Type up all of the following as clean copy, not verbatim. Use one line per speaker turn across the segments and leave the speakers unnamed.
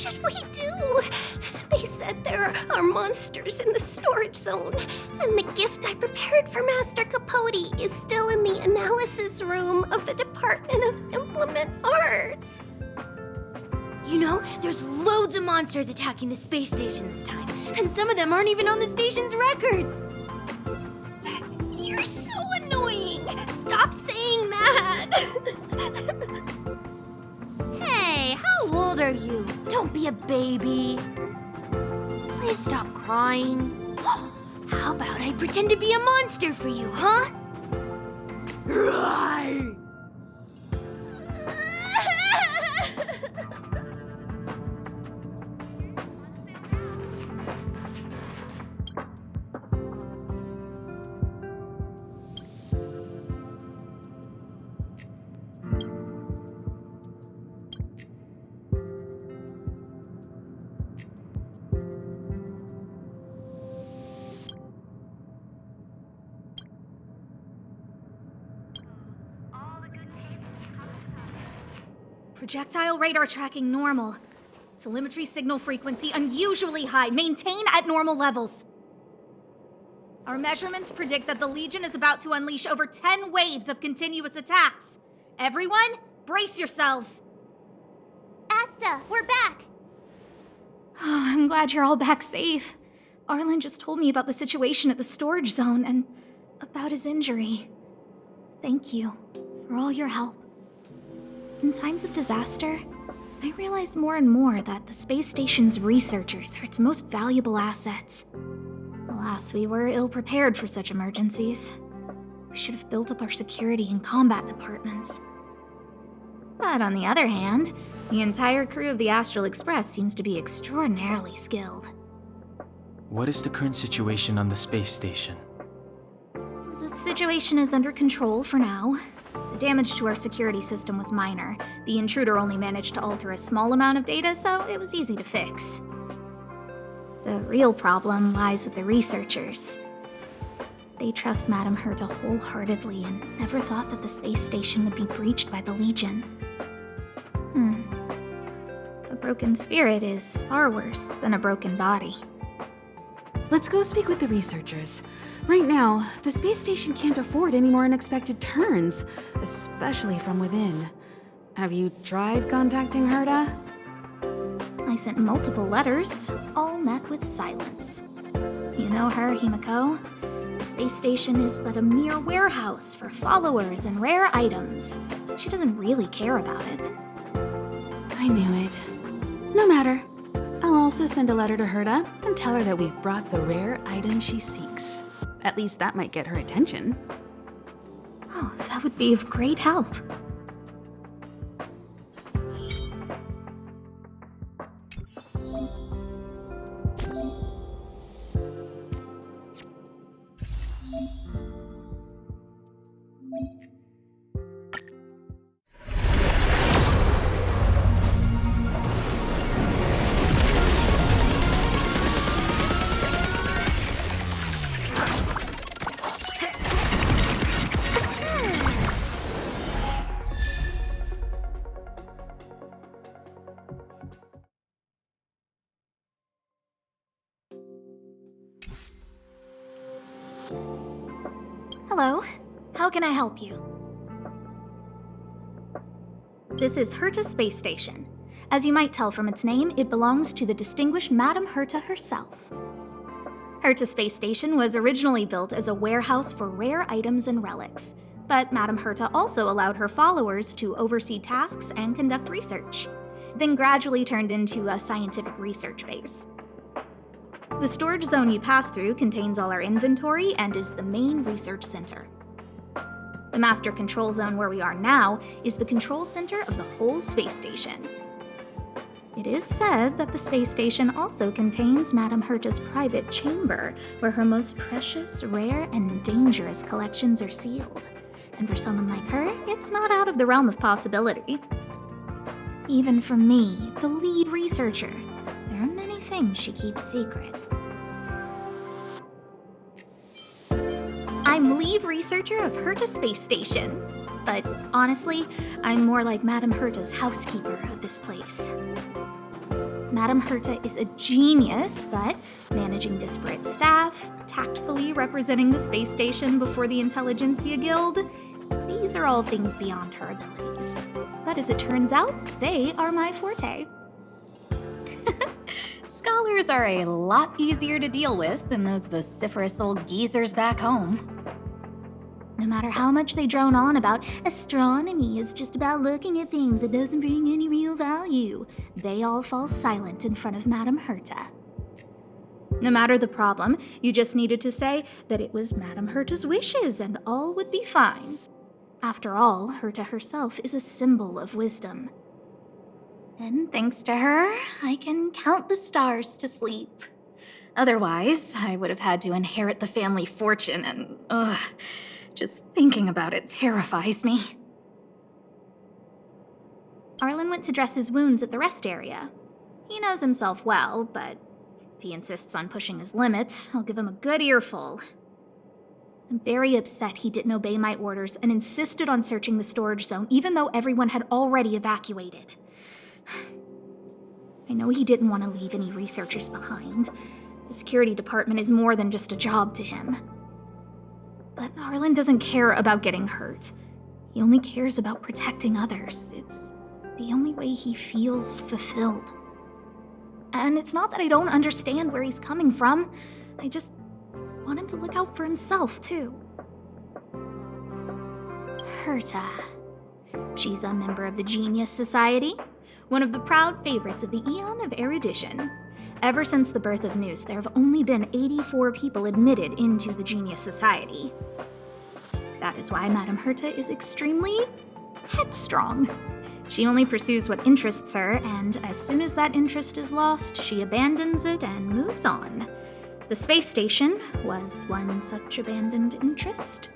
should we do? They said there are monsters in the storage zone, and the gift I prepared for Master Capote is still in the analysis room of the Department of Implement Arts.
You know, there's loads of monsters attacking the space station this time, and some of them aren't even on the station's records.
You're so annoying! Stop saying that!
Hey, how old are you? Don't be a baby. Please stop crying. How about I pretend to be a monster for you, huh?
Projectile radar tracking normal. Telemetry signal frequency unusually high. Maintain at normal levels. Our measurements predict that the Legion is about to unleash over 10 waves of continuous attacks. Everyone, brace yourselves.
Asta, we're back.
Oh, I'm glad you're all back safe. Arlen just told me about the situation at the storage zone and about his injury. Thank you for all your help. In times of disaster, I realize more and more that the space station's researchers are its most valuable assets. Alas, we were ill-prepared for such emergencies. We should have built up our security and combat departments. But on the other hand, the entire crew of the Astral Express seems to be extraordinarily skilled.
What is the current situation on the space station?
The situation is under control for now. The damage to our security system was minor. The intruder only managed to alter a small amount of data, so it was easy to fix. The real problem lies with the researchers. They trust Madame Herta wholeheartedly and never thought that the space station would be breached by the Legion. A broken spirit is far worse than a broken body.
Let's go speak with the researchers. Right now, the space station can't afford any more unexpected turns, especially from within. Have you tried contacting Herta?
I sent multiple letters, all met with silence. You know her, Himiko? The space station is but a mere warehouse for followers and rare items. She doesn't really care about it.
I knew it. No matter. I'll also send a letter to Herta and tell her that we've brought the rare item she seeks. At least that might get her attention.
Oh, that would be of great help. Hello, how can I help you? This is Herta Space Station. As you might tell from its name, it belongs to the distinguished Madame Herta herself. Herta Space Station was originally built as a warehouse for rare items and relics, but Madame Herta also allowed her followers to oversee tasks and conduct research, then gradually turned into a scientific research base. The storage zone you pass through contains all our inventory and is the main research center. The master control zone where we are now is the control center of the whole space station. It is said that the space station also contains Madame Herta's private chamber, where her most precious, rare, and dangerous collections are sealed. And for someone like her, it's not out of the realm of possibility. Even for me, the lead researcher, there are many things she keeps secret. I'm lead researcher of Herta Space Station, but honestly, I'm more like Madame Herta's housekeeper of this place. Madame Herta is a genius, but managing disparate staff, tactfully representing the space station before the Intelligentsia Guild, these are all things beyond her abilities. But as it turns out, they are my forte. Scholars are a lot easier to deal with than those vociferous old geezers back home. No matter how much they drone on about astronomy is just about looking at things that doesn't bring any real value, they all fall silent in front of Madame Herta. No matter the problem, you just needed to say that it was Madame Herta's wishes and all would be fine. After all, Herta herself is a symbol of wisdom. And thanks to her, I can count the stars to sleep. Otherwise, I would have had to inherit the family fortune and, just thinking about it terrifies me. Arlen went to dress his wounds at the rest area. He knows himself well, but if he insists on pushing his limits, I'll give him a good earful. I'm very upset he didn't obey my orders and insisted on searching the storage zone even though everyone had already evacuated. I know he didn't want to leave any researchers behind. The security department is more than just a job to him. But Arlen doesn't care about getting hurt. He only cares about protecting others. It's the only way he feels fulfilled. And it's not that I don't understand where he's coming from. I just want him to look out for himself, too. Herta. She's a member of the Genius Society, one of the proud favorites of the Eon of Erudition. Ever since the birth of Nous, there have only been 84 people admitted into the Genius Society. That is why Madame Herta is extremely headstrong. She only pursues what interests her, and as soon as that interest is lost, she abandons it and moves on. The space station was one such abandoned interest.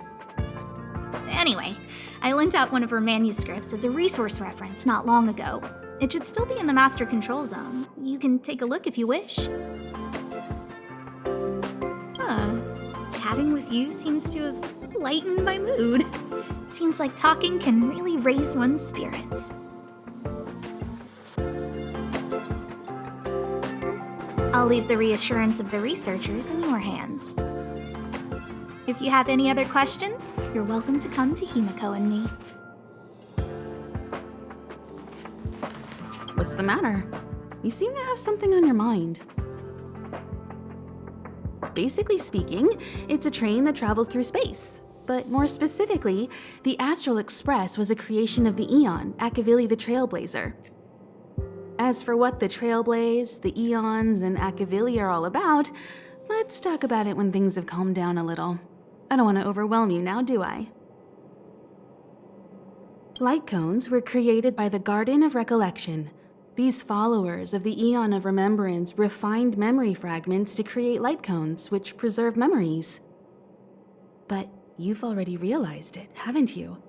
Anyway, I lent out one of her manuscripts as a resource reference not long ago. It should still be in the master control zone. You can take a look if you wish. Chatting with you seems to have lightened my mood. Seems like talking can really raise one's spirits. I'll leave the reassurance of the researchers in your hands. If you have any other questions, you're welcome to come to Himiko and me.
What's the matter? You seem to have something on your mind. Basically speaking, it's a train that travels through space. But more specifically, the Astral Express was a creation of the Eon, Akavili the Trailblazer. As for what the Trailblaze, the Eons, and Akavili are all about, let's talk about it when things have calmed down a little. I don't want to overwhelm you now, do I? Light cones were created by the Garden of Recollection. These followers of the Eon of Remembrance refined memory fragments to create light cones, which preserve memories. But you've already realized it, haven't you?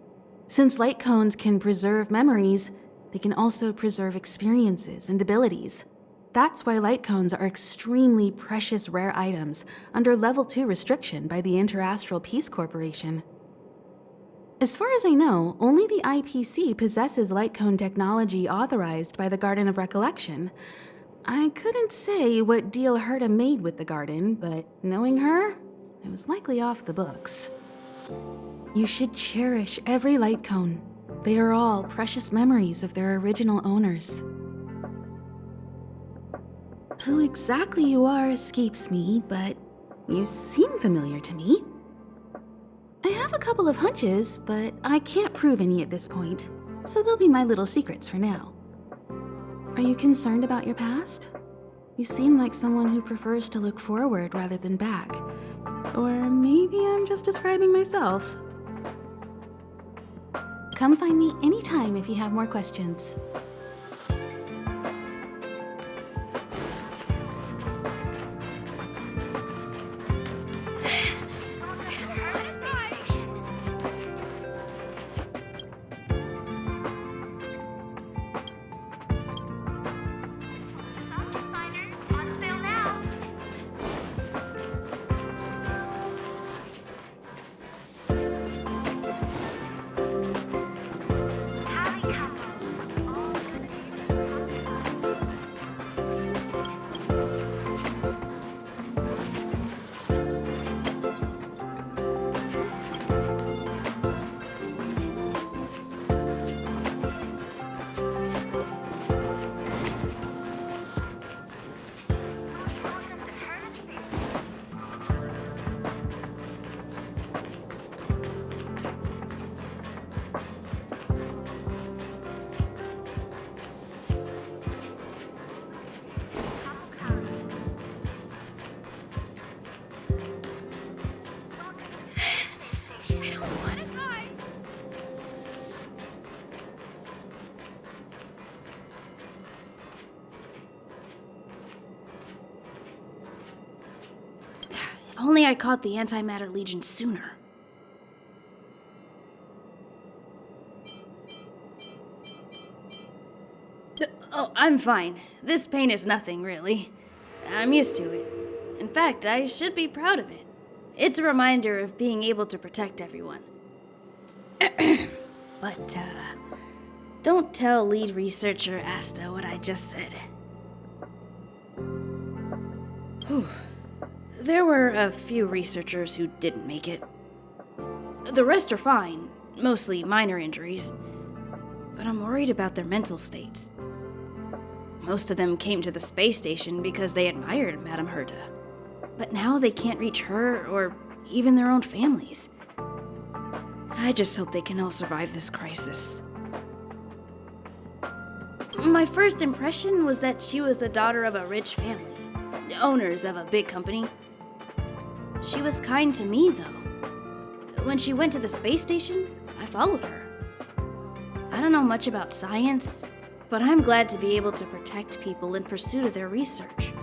Since light cones can preserve memories, they can also preserve experiences and abilities. That's why light cones are extremely precious rare items under Level 2 restriction by the Interastral Peace Corporation. As far as I know, only the IPC possesses light cone technology authorized by the Garden of Recollection. I couldn't say what deal Herta made with the Garden, but knowing her, it was likely off the books. You should cherish every light cone. They are all precious memories of their original owners. Who exactly you are escapes me, but you seem familiar to me. I have a couple of hunches, but I can't prove any at this point, so they'll be my little secrets for now. Are you concerned about your past? You seem like someone who prefers to look forward rather than back. Or maybe I'm just describing myself. Come find me anytime if you have more questions.
only I caught the Antimatter Legion sooner. Oh, I'm fine. This pain is nothing, really. I'm used to it. In fact, I should be proud of it. It's a reminder of being able to protect everyone. But, don't tell lead researcher Asta what I just said. Whew. There were a few researchers who didn't make it. The rest are fine, mostly minor injuries. But I'm worried about their mental states. Most of them came to the space station because they admired Madame Herta. But now they can't reach her or even their own families. I just hope they can all survive this crisis. My first impression was that she was the daughter of a rich family, owners of a big company. She was kind to me, though. When she went to the space station, I followed her. I don't know much about science, but I'm glad to be able to protect people in pursuit of their research.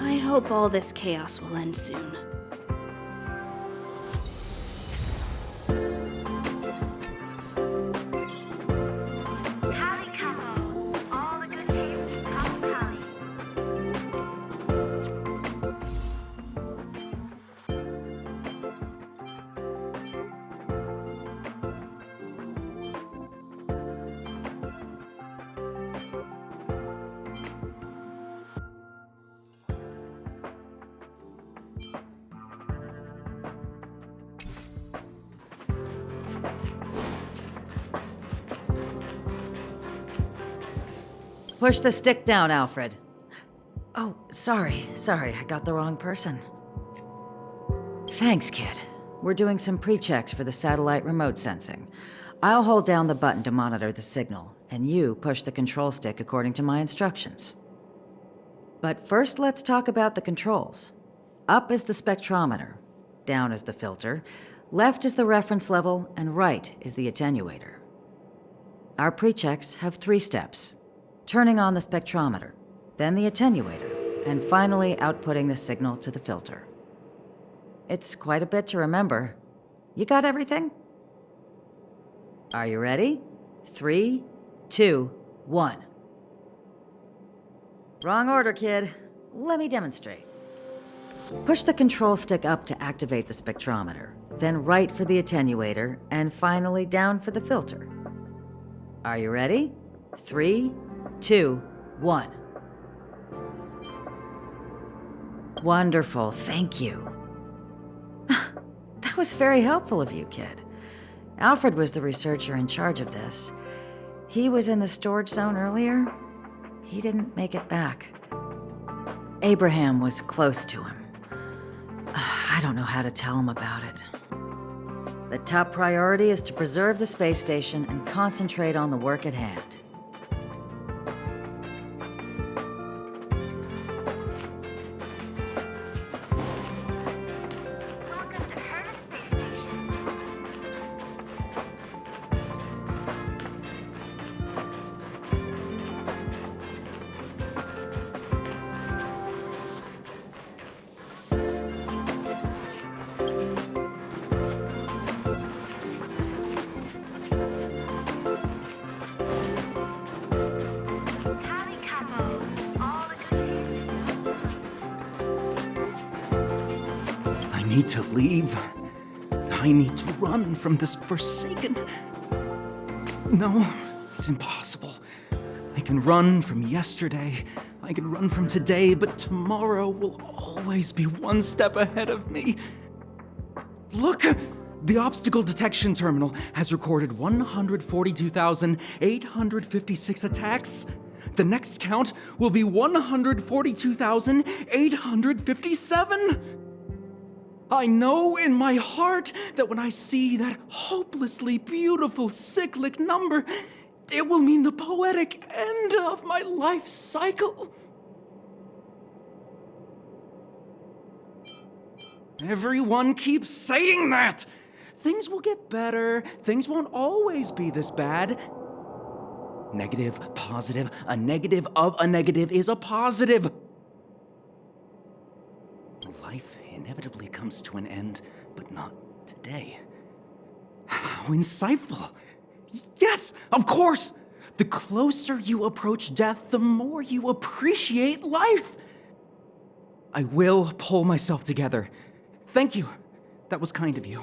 I hope all this chaos will end soon.
Push the stick down, Alfred. Oh, sorry, I got the wrong person. Thanks, kid. We're doing some pre-checks for the satellite remote sensing. I'll hold down the button to monitor the signal, and you push the control stick according to my instructions. But first, let's talk about the controls. Up is the spectrometer, down is the filter, left is the reference level, and right is the attenuator. Our pre-checks have 3 steps. Turning on the spectrometer, then the attenuator, and finally outputting the signal to the filter. It's quite a bit to remember. You got everything? Are you ready? 3, 2, 1. Wrong order, kid. Let me demonstrate. Push the control stick up to activate the spectrometer, then right for the attenuator, and finally down for the filter. Are you ready? 3, 2, 1. Wonderful, thank you. That was very helpful of you, kid. Alfred was the researcher in charge of this. He was in the storage zone earlier. He didn't make it back. Abraham was close to him. I don't know how to tell him about it. The top priority is to preserve the space station and concentrate on the work at hand.
I need to leave. I need to run from this forsaken... No, it's impossible. I can run from yesterday. I can run from today, but tomorrow will always be one step ahead of me. Look! The obstacle detection terminal has recorded 142,856 attacks. The next count will be 142,857. I know in my heart that when I see that hopelessly beautiful cyclic number, it will mean the poetic end of my life cycle. Everyone keeps saying that. Things will get better. Things won't always be this bad. Negative, positive, a negative of a negative is a positive. comes to an end, but not today. How insightful! Yes, of course! The closer you approach death, the more you appreciate life! I will pull myself together. Thank you. That was kind of you.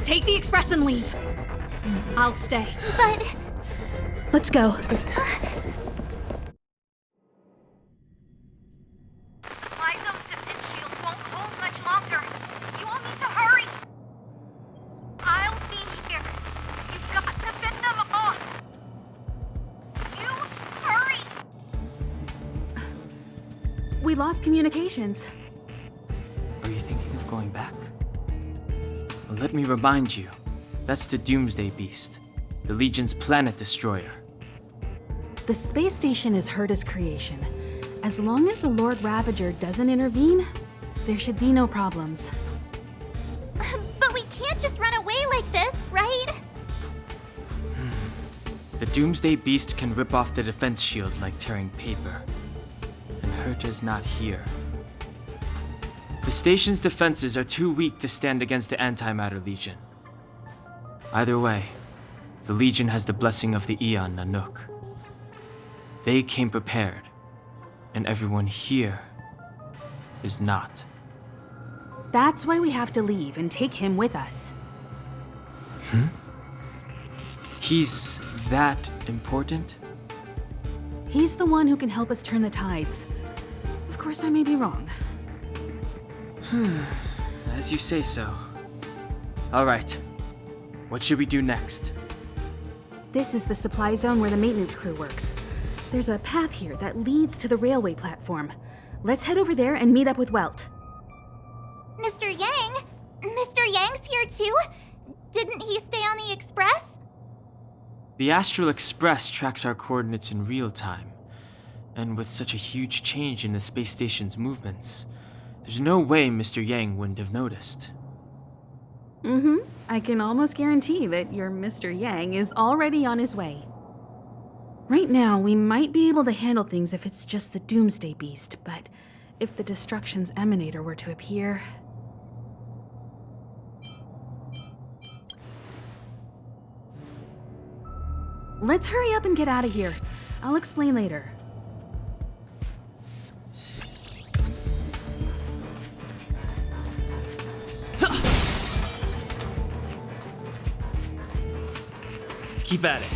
Take the express and leave. I'll stay.
But
Let's go.
Supply zone's defense shield won't hold much longer. You all need to hurry. I'll be here. You've got to fend them off. You hurry.
We lost communications.
Are you thinking of going back? Well, let me remind you, that's the Doomsday Beast, the Legion's planet destroyer.
The space station is Herta's creation. As long as the Lord Ravager doesn't intervene, there should be no problems.
but we can't just run away like this, right?
The Doomsday Beast can rip off the defense shield like tearing paper. And Herta's not here. The station's defenses are too weak to stand against the Antimatter Legion. Either way, the Legion has the blessing of the Aeon Nanook. They came prepared, and everyone here is not.
That's why we have to leave and take him with us.
He's that important?
He's the one who can help us turn the tides. Of course, I may be wrong.
As you say so. All right. What should we do next?
This is the supply zone where the maintenance crew works. There's a path here that leads to the railway platform. Let's head over there and meet up with Welt.
Mr. Yang? Mr. Yang's here too? Didn't he stay on the express?
The Astral Express tracks our coordinates in real time. And with such a huge change in the space station's movements, there's no way Mr. Yang wouldn't have noticed.
I can almost guarantee that your Mr. Yang is already on his way. Right now, we might be able to handle things if it's just the Doomsday Beast, but if the Destruction's Emanator were to appear... Let's hurry up and get out of here. I'll explain later.
Keep at it.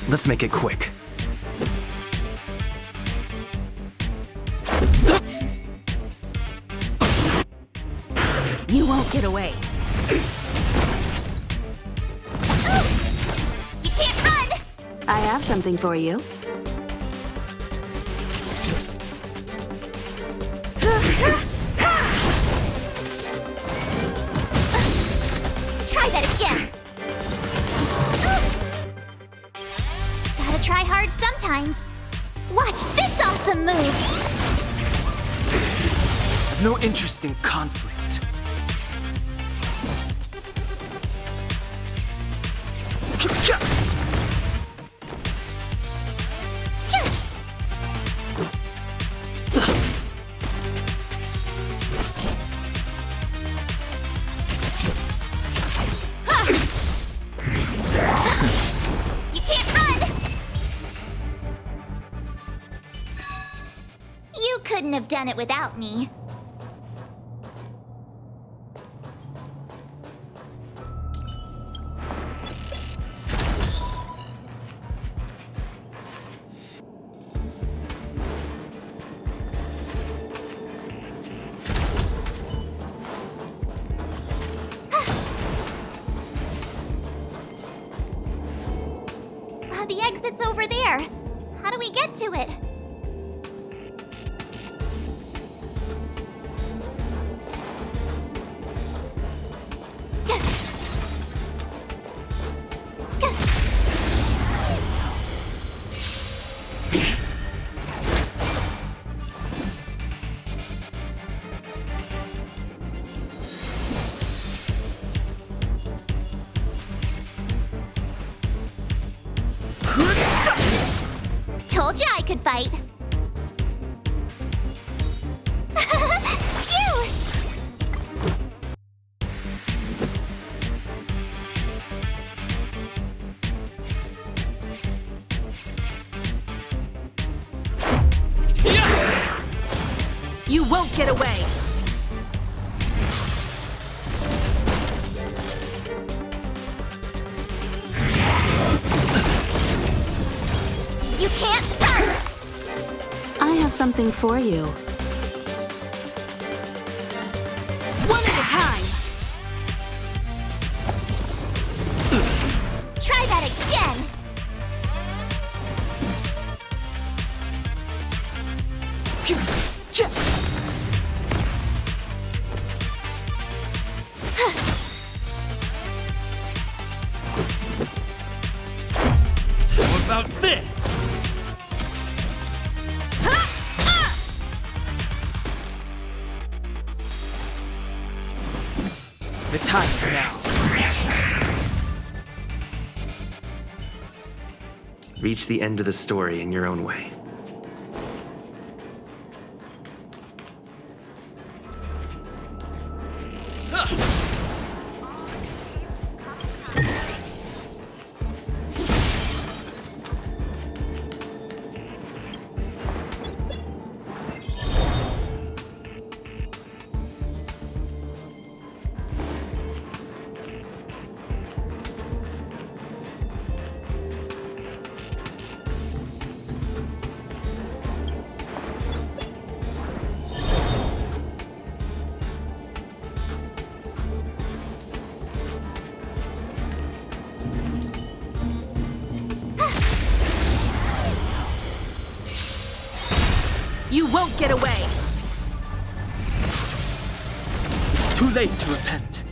Let's make it quick.
You won't get away.
You can't run!
I have something for you.
Try that again. Gotta try hard sometimes. Watch this awesome move!
I've no interest in conflict.
You can't run! You couldn't have done it without me. The exit's over there. How do we get to it? Told you I could fight. Phew!
You won't get away.
You can't run!
I have something for you.
One at a time.
Try that again!
How about this?
The time is now.
Reach the end of the story in your own way.
You won't get away.
It's too late to repent.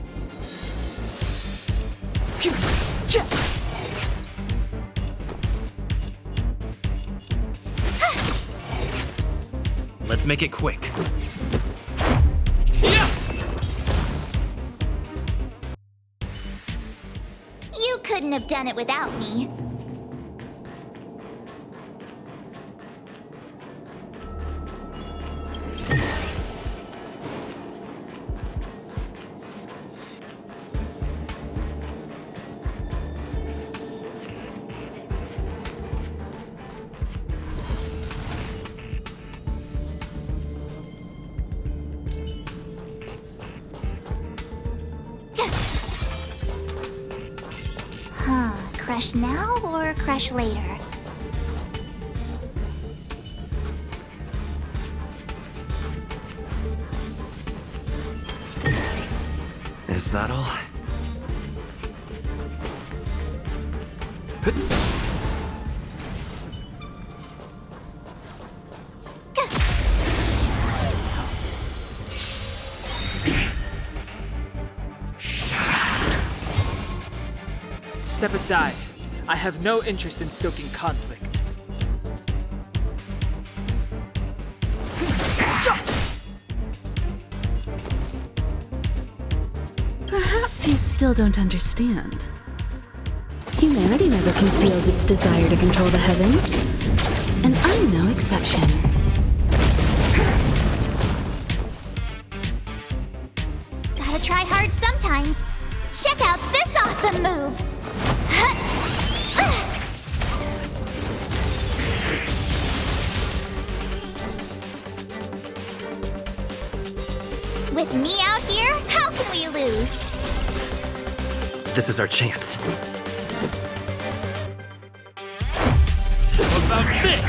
Let's make it quick.
You couldn't have done it without me.
Crush now or crush later?
Is that all?
Step aside. I have no interest in stoking conflict.
Perhaps you still don't understand. Humanity never conceals its desire to control the heavens, and I'm no exception.
Gotta try hard sometimes. Check out this awesome move! With me out here, how can we lose?
This is our chance.
How about this?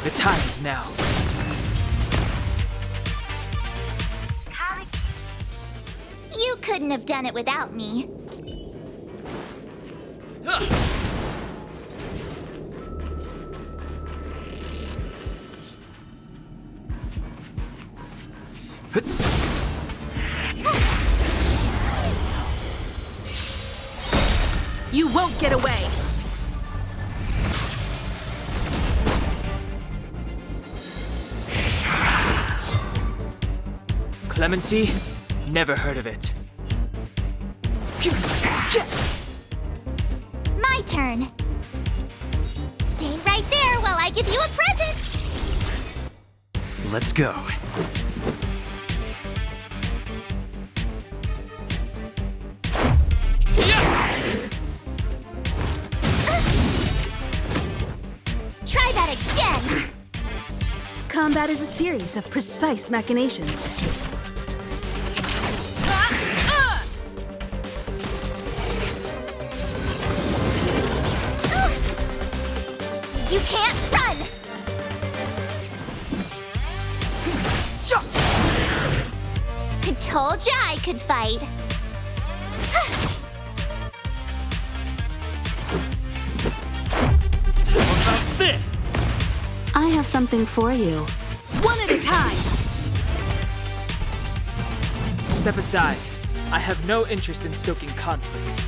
The time is now.
You couldn't have done it without me.
You won't get away!
Clemency? Never heard of it.
My turn. Stay right there while I give you a present.
Let's go.
Try that again.
Combat is a series of precise machinations.
You can't run. I told ya I could fight.
How about this?
I have something for you. One at a time!
Step aside. I have no interest in stoking conflict.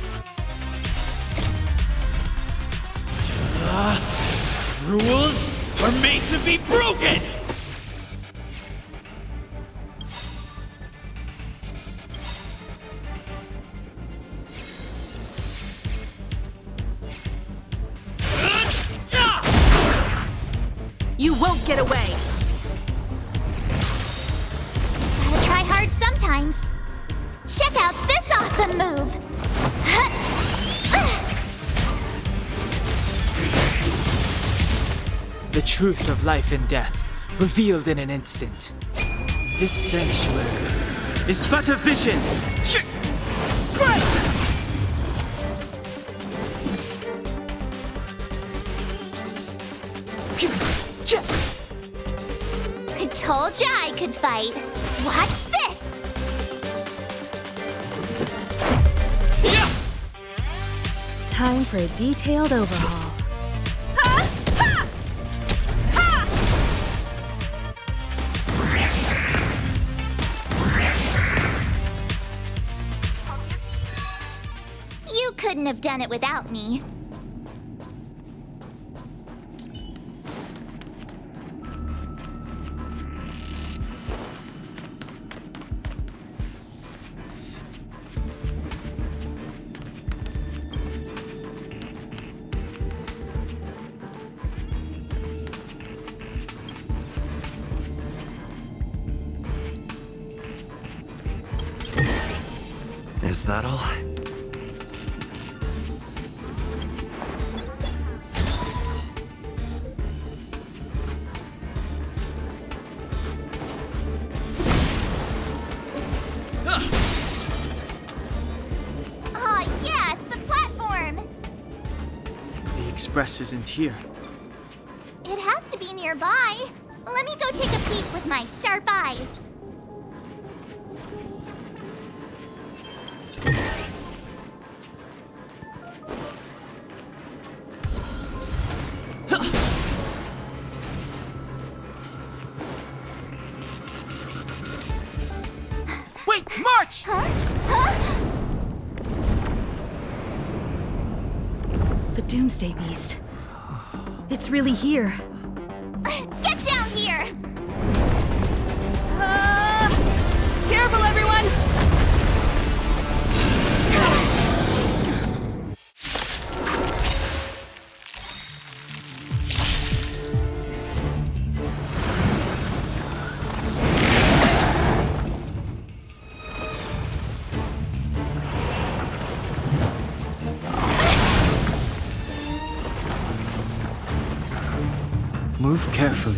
Rules are made to be broken!
You won't get away!
Gotta try hard sometimes. Check out this awesome move.
The truth of life and death, revealed in an instant. This sanctuary is but a vision. Great!
I told ya I could fight. Watch this.
Time for a detailed overhaul.
You couldn't have done it without me.
Is that all?
Express isn't here.
It has to be nearby. Let me go take a peek with my sharp eyes.
Wait, march!
The Doomsday Beast. It's really here.
Get down here!
Careful, everyone!
Move carefully.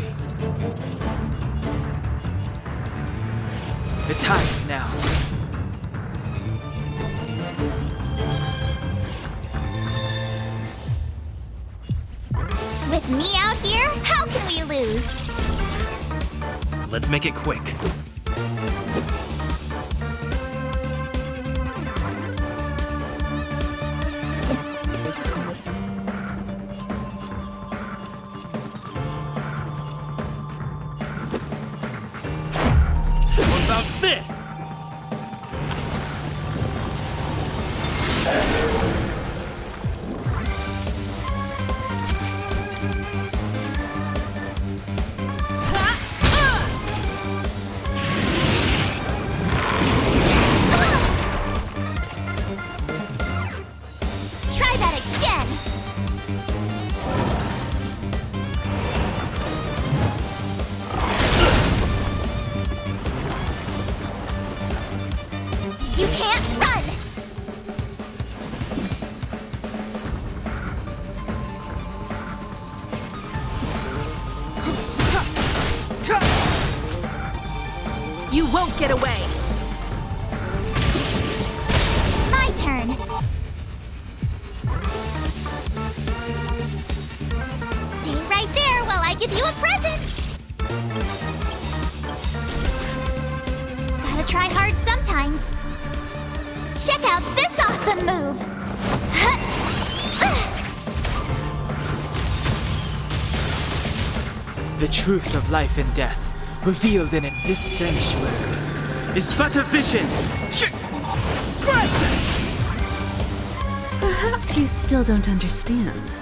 The time is now.
With me out here, how can we lose?
Let's make it quick. How about this?
Try that again! You can't run!
You won't get away!
My turn! Stay right there while I give you a present! Gotta try hard sometimes. Check out this awesome move!
The truth of life and death, revealed in this sanctuary, is but a vision.
Perhaps you still don't understand.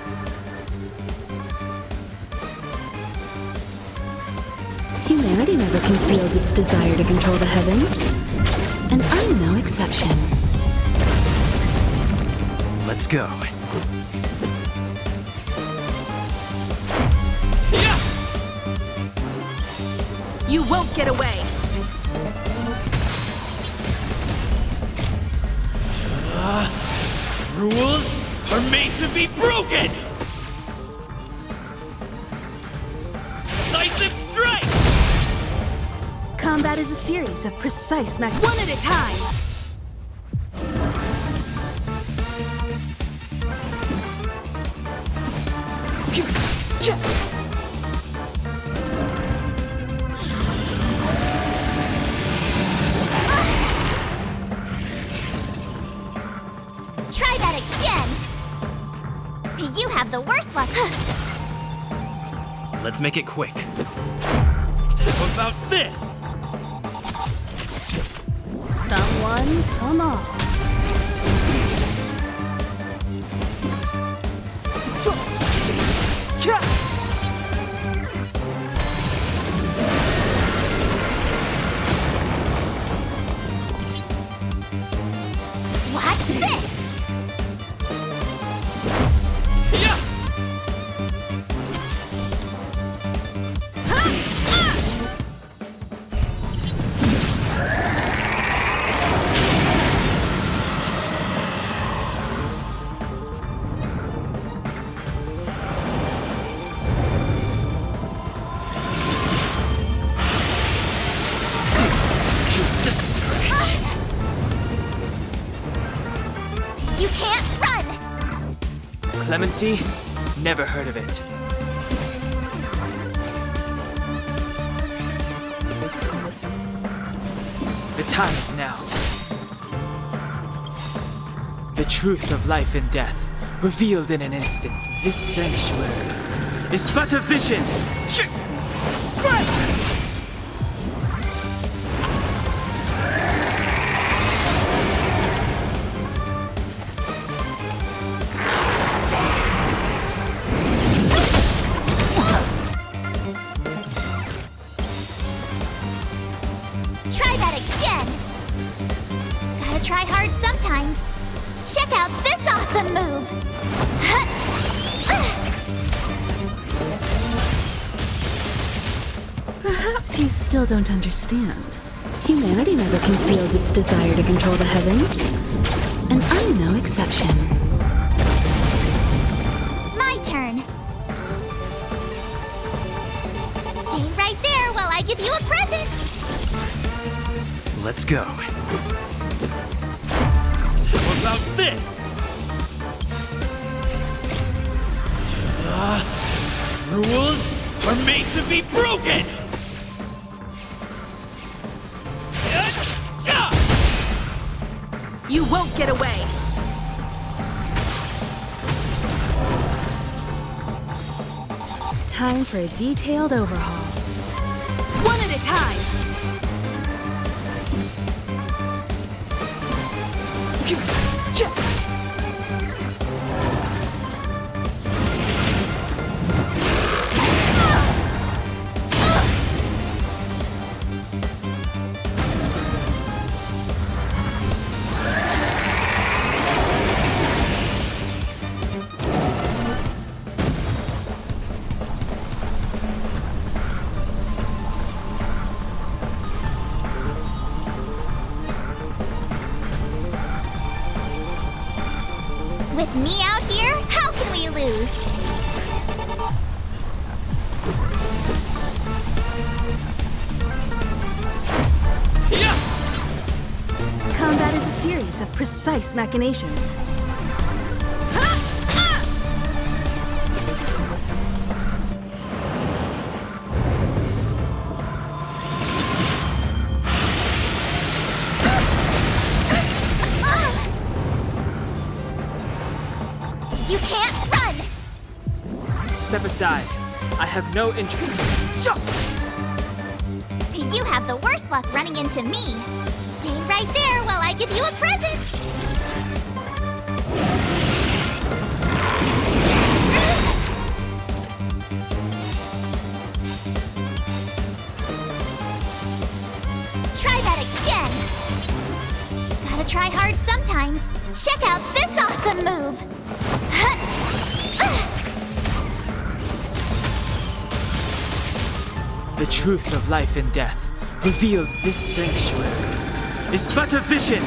Humanity never conceals its desire to control the heavens. And I'm no exception.
Let's go.
You won't get away!
Rules are made to be broken! Decisive strike!
Combat is a series of precise one at a time!
Try that again! You have the worst luck.
Let's make it quick. How about this?
Come one, come all.
Watch this! You can't run!
Clemency, Never heard of it. The time is now. The truth of life and death, revealed in an instant. This sanctuary is but a vision.
Try that again! Gotta try hard sometimes. Check out this awesome move!
Perhaps you still don't understand. Humanity never conceals its desire to control the heavens. And I'm no exception.
My turn. Stay right there while I give you a present!
Let's go. How about this? Rules are made to be broken!
You won't get away! Time for a detailed overhaul. One at a time!
With me out here, how can we lose?
Combat is a series of precise machinations.
You can't run!
Step aside. I have no interest.
You have the worst luck running into me. Stay right there while I give you a present! Try that again! Gotta try hard sometimes. Check out this awesome move!
The truth of life and death, revealed this sanctuary, is but a vision.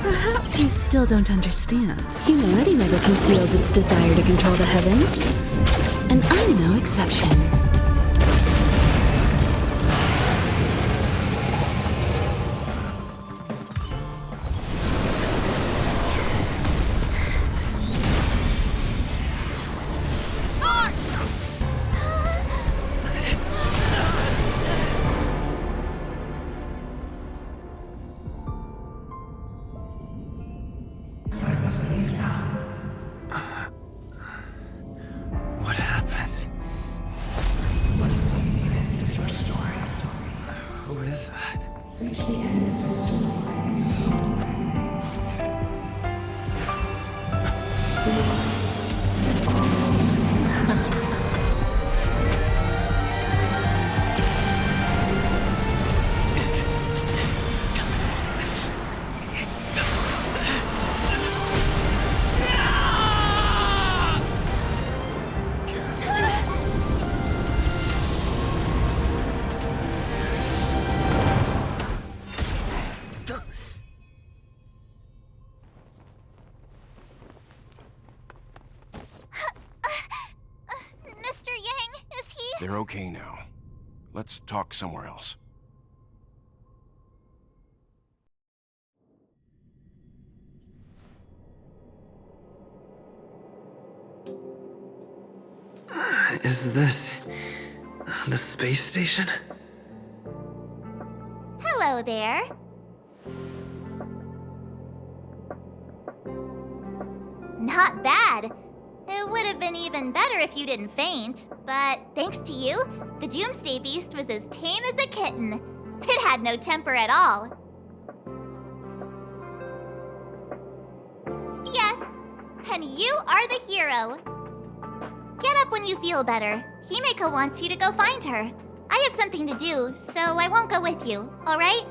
Perhaps you still don't understand. Humanity never conceals its desire to control the heavens. And I'm no exception.
What happened? What's the end of your story? Who is that? Reach the end of the story.
Mr. Yang, is he?
They're okay now. Let's talk somewhere else. Is this the space station?
Hello there. Not bad. It would have been even better if you didn't faint, but thanks to you, the Doomsday Beast was as tame as a kitten. It had no temper at all. Yes, and you are the hero. Get up when you feel better. Himeko wants you to go find her. I have something to do, so I won't go with you, alright?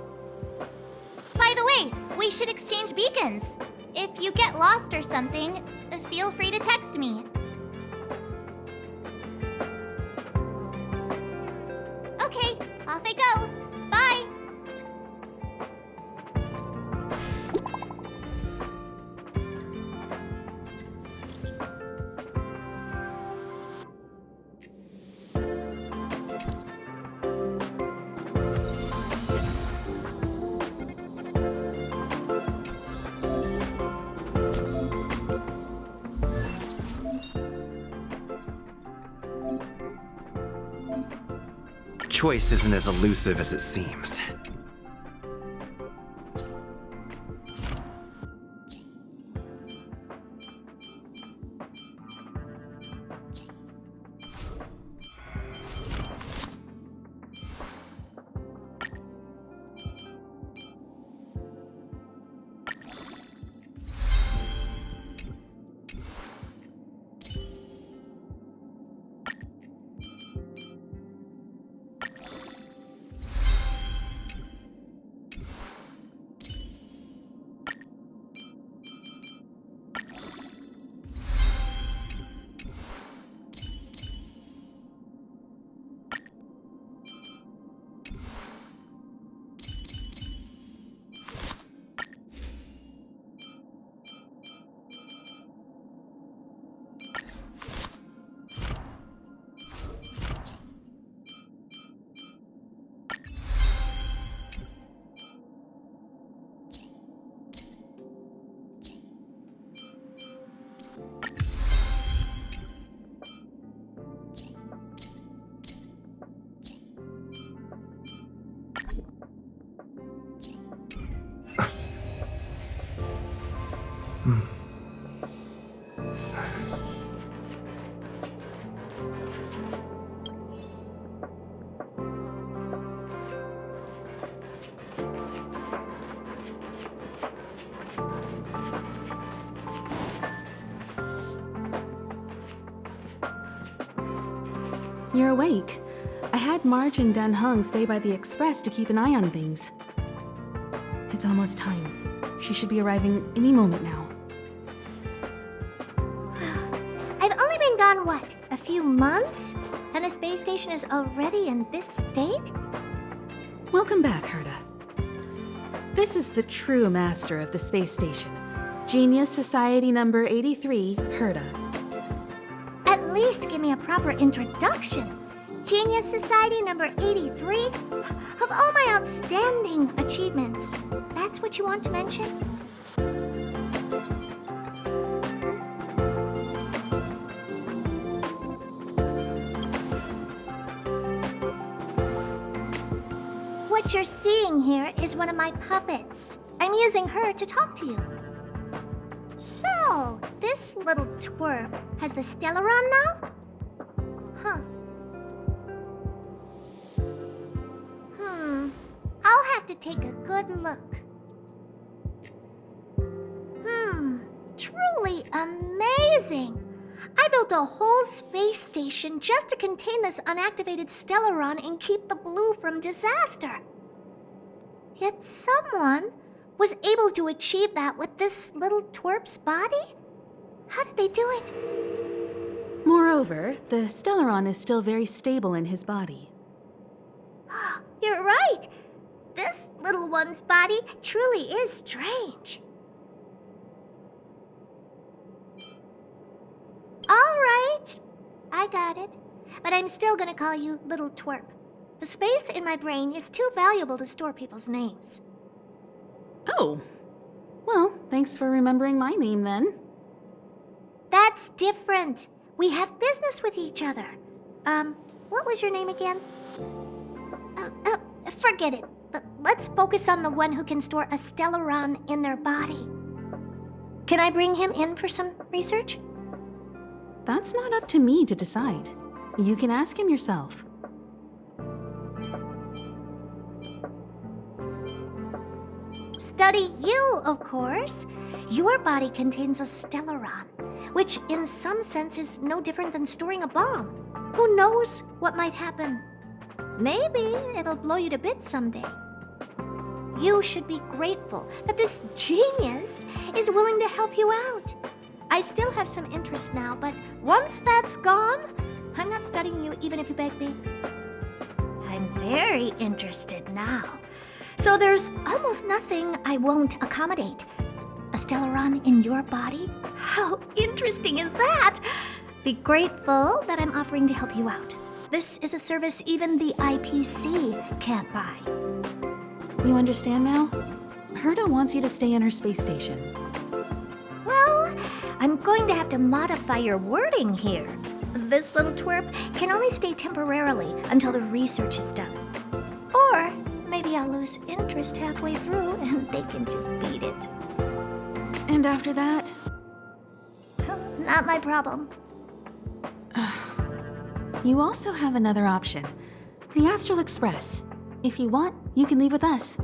By the way, we should exchange beacons. If you get lost or something, feel free to text me. Okay, off I go. Bye!
Choice isn't as elusive as it seems.
You're awake. I had Marge and Dan Hung stay by the express to keep an eye on things. It's almost time. She should be arriving any moment now.
I've only been gone, what, a few months? And the space station is already in this state?
Welcome back, Herta. This is the true master of the space station. Genius Society number 83, Herta.
At least give me a proper introduction. Genius Society number 83? Of all my outstanding achievements, that's what you want to mention? What you're seeing here is one of my puppets. I'm using her to talk to you. So, this little twerp has the Stellaron now? Huh. I'll have to take a good look. Truly amazing! I built a whole space station just to contain this unactivated Stellaron and keep the blue from disaster. Yet someone was able to achieve that with this little twerp's body? How did they do it?
Moreover, the Stellaron is still very stable in his body.
You're right. This little one's body truly is strange. All right, I got it. But I'm still gonna call you Little Twerp. The space in my brain is too valuable to store people's names.
Oh. Well, thanks for remembering my name then.
That's different. We have business with each other. What was your name again? Forget it. Let's focus on the one who can store a Stellaron in their body. Can I bring him in for some research?
That's not up to me to decide. You can ask him yourself.
Study you, of course. Your body contains a Stellaron, which in some sense is no different than storing a bomb. Who knows what might happen? Maybe it'll blow you to bits someday. You should be grateful that this genius is willing to help you out. I still have some interest now, but once that's gone, I'm not studying you even if you beg me. I'm very interested now. So there's almost nothing I won't accommodate. A Stellaron in your body? How interesting is that? Be grateful that I'm offering to help you out. This is a service even the IPC can't buy.
You understand now? Herta wants you to stay in her space station.
Well, I'm going to have to modify your wording here. This little twerp can only stay temporarily until the research is done. Or maybe I'll lose interest halfway through and they can just beat it.
And after that?
Not my problem.
You also have another option. The Astral Express. If you want, you can leave with us.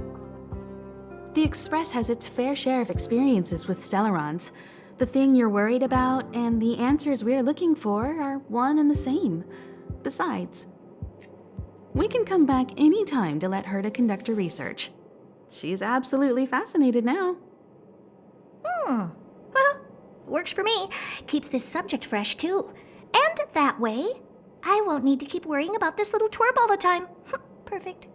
The Express has its fair share of experiences with Stellarons. The thing you're worried about and the answers we're looking for are one and the same. Besides, we can come back anytime to let Herta conduct her research. She's absolutely fascinated now.
Well, works for me. Keeps this subject fresh, too. And that way, I won't need to keep worrying about this little twerp all the time. Perfect.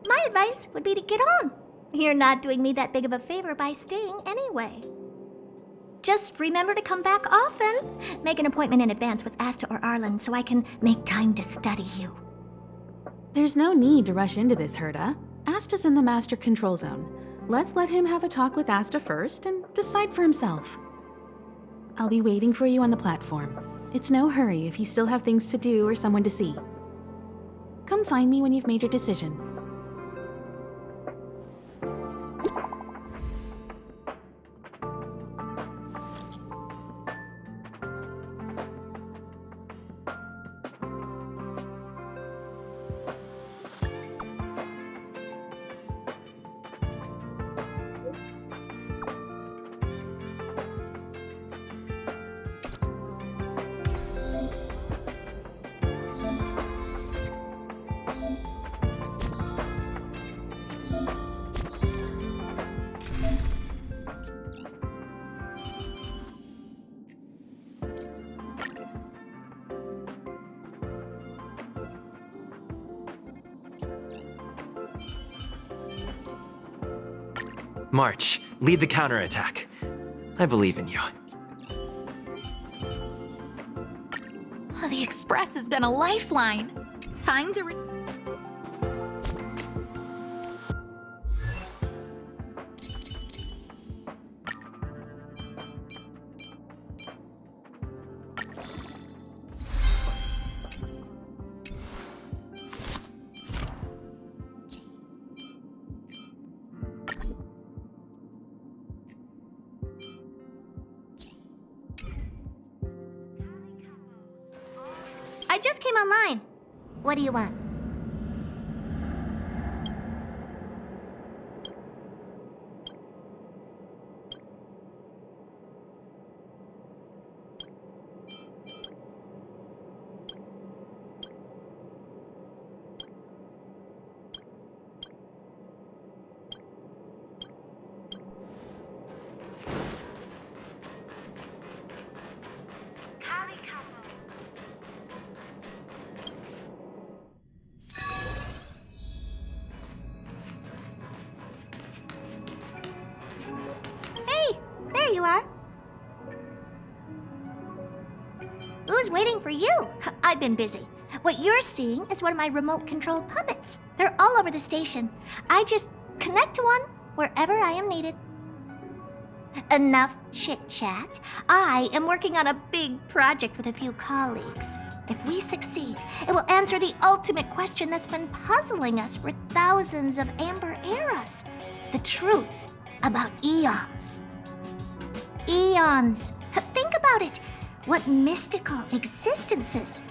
My advice would be to get on. You're not doing me that big of a favor by staying anyway. Just remember to come back often. Make an appointment in advance with Asta or Arlen so I can make time to study you.
There's no need to rush into this, Herta. Asta's in the Master Control Zone. Let's let him have a talk with Asta first and decide for himself. I'll be waiting for you on the platform. It's no hurry if you still have things to do or someone to see. Come find me when you've made your decision.
March, lead the counterattack. I believe in you.
The Express has been a lifeline. Time to
I just came online. What do you want? There you are. Who's waiting for you? I've been busy. What you're seeing is one of my remote-controlled puppets. They're all over the station. I just connect to one, wherever I am needed. Enough chit-chat. I am working on a big project with a few colleagues. If we succeed, it will answer the ultimate question that's been puzzling us for thousands of amber eras. The truth about eons. Eons. Think about it. What mystical existences.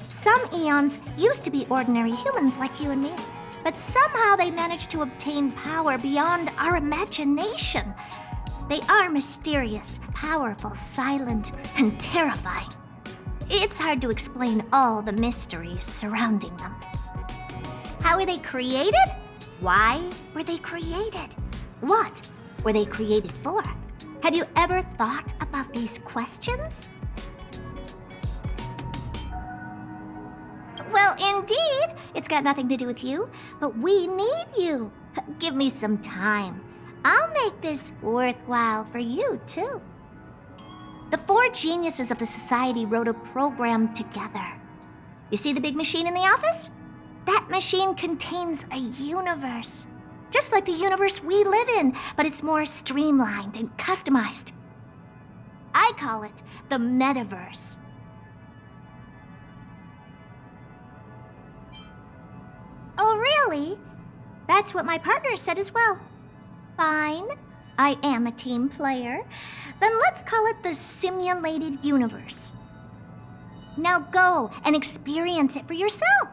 Some eons used to be ordinary humans like you and me, but somehow they managed to obtain power beyond our imagination. They are mysterious, powerful, silent, and terrifying. It's hard to explain all the mysteries surrounding them. How were they created? Why were they created? What were they created for? Have you ever thought about these questions? Well, indeed, it's got nothing to do with you, but we need you. Give me some time. I'll make this worthwhile for you, too. The 4 geniuses of the society wrote a program together. You see the big machine in the office? That machine contains a universe. Just like the universe we live in, but it's more streamlined and customized. I call it the metaverse. Oh, really? That's what my partner said as well. Fine. I am a team player. Then let's call it the simulated universe. Now go and experience it for yourself.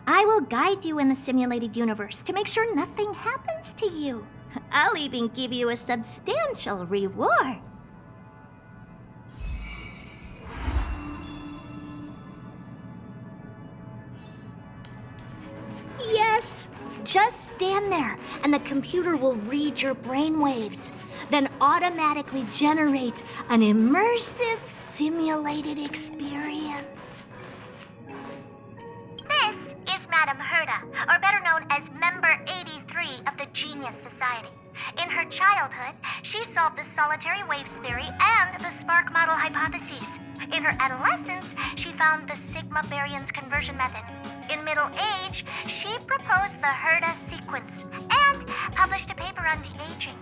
I will guide you in the simulated universe to make sure nothing happens to you. I'll even give you a substantial reward. Yes, just stand there and the computer will read your brainwaves, then automatically generate an immersive simulated experience. This is Madame Herta, or better known as Member 83 of the Genius Society. In her childhood, she solved the solitary waves theory and the spark model hypotheses. In her adolescence, she found the sigma baryons conversion method. In middle age, she proposed the Herta sequence and published a paper on de-aging.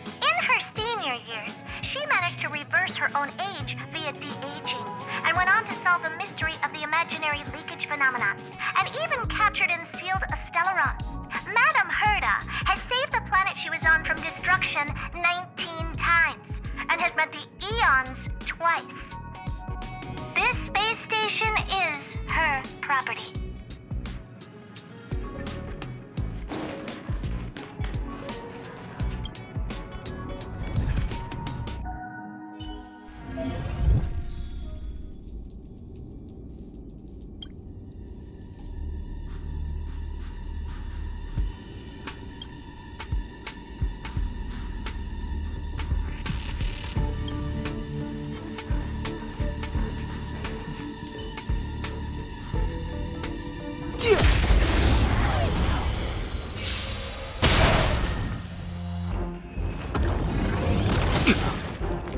In her senior years, she managed to reverse her own age via de-aging and went on to solve the mystery of the imaginary leakage phenomenon and even captured and sealed a stellaron. Madame Herta has saved the planet she was on from destruction 19 times and has met the eons twice. This space station is her property.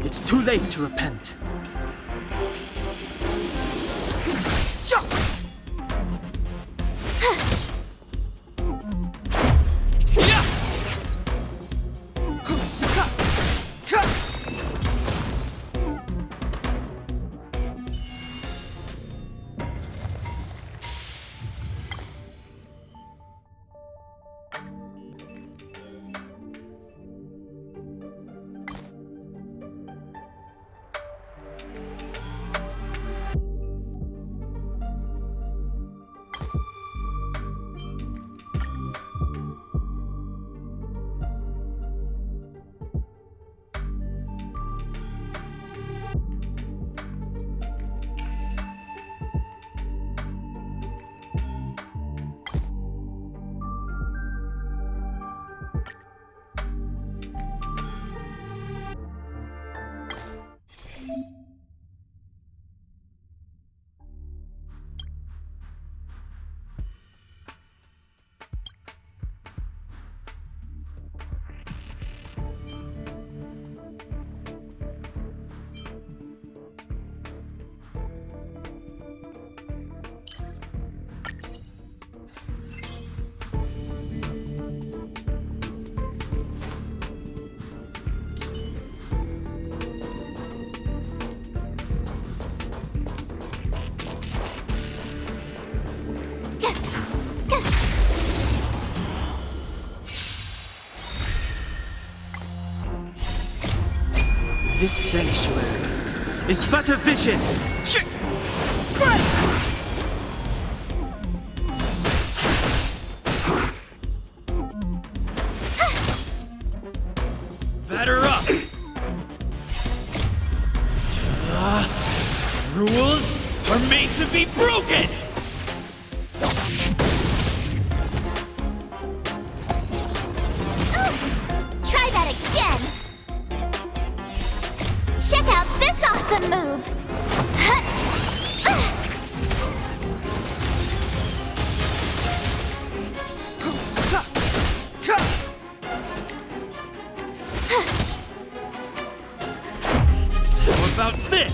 It's too late to repent. This sanctuary is but a vision.
Batter up! Rules are made to be broken!
Try that again! Check out this awesome move!
How about this?